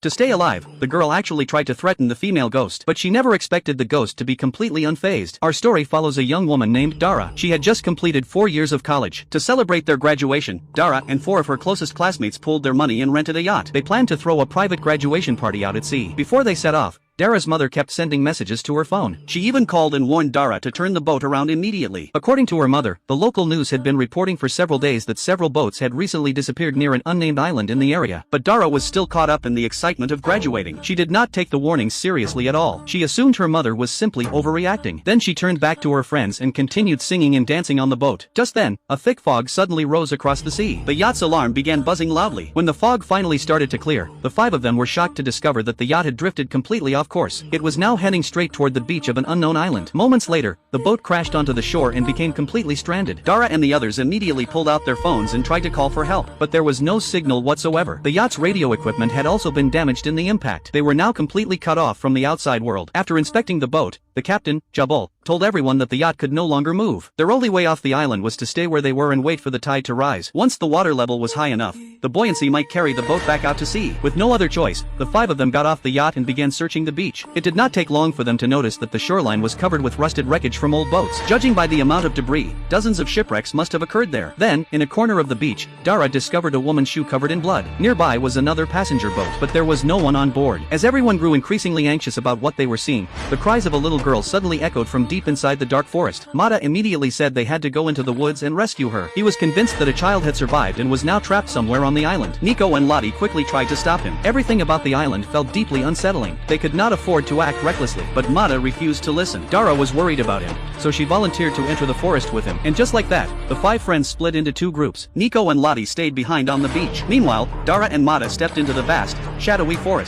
To stay alive, the girl actually tried to threaten the female ghost, but she never expected the ghost to be completely unfazed. Our story follows a young woman named Dara. She had just completed 4 years of college. To celebrate their graduation, Dara and 4 of her closest classmates pooled their money and rented a yacht. They planned to throw a private graduation party out at sea. Before they set off, Dara's mother kept sending messages to her phone. She even called and warned Dara to turn the boat around immediately. According to her mother, the local news had been reporting for several days that several boats had recently disappeared near an unnamed island in the area. But Dara was still caught up in the excitement of graduating. She did not take the warnings seriously at all. She assumed her mother was simply overreacting. Then she turned back to her friends and continued singing and dancing on the boat. Just then, a thick fog suddenly rose across the sea. The yacht's alarm began buzzing loudly. When the fog finally started to clear, the 5 of them were shocked to discover that the yacht had drifted completely off course. It was now heading straight toward the beach of an unknown island. Moments later, the boat crashed onto the shore and became completely stranded. Dara and the others immediately pulled out their phones and tried to call for help, but there was no signal whatsoever. The yacht's radio equipment had also been damaged in the impact. They were now completely cut off from the outside world. After inspecting the boat, the captain, Jabal, told everyone that the yacht could no longer move. Their only way off the island was to stay where they were and wait for the tide to rise. Once the water level was high enough, the buoyancy might carry the boat back out to sea. With no other choice, the 5 of them got off the yacht and began searching the beach. It did not take long for them to notice that the shoreline was covered with rusted wreckage from old boats. Judging by the amount of debris, dozens of shipwrecks must have occurred there. Then, in a corner of the beach, Dara discovered a woman's shoe covered in blood. Nearby was another passenger boat, but there was no one on board. As everyone grew increasingly anxious about what they were seeing, the cries of a little girl suddenly echoed from deep inside the dark forest. Mata immediately said they had to go into the woods and rescue her. He was convinced that a child had survived and was now trapped somewhere on the island. Nico and Lottie quickly tried to stop him. Everything about the island felt deeply unsettling. They could not afford to act recklessly, but Mata refused to listen. Dara was worried about him, so she volunteered to enter the forest with him. And just like that, the 5 friends split into 2 groups. Nico and Lottie stayed behind on the beach. Meanwhile, Dara and Mata stepped into the vast, shadowy forest.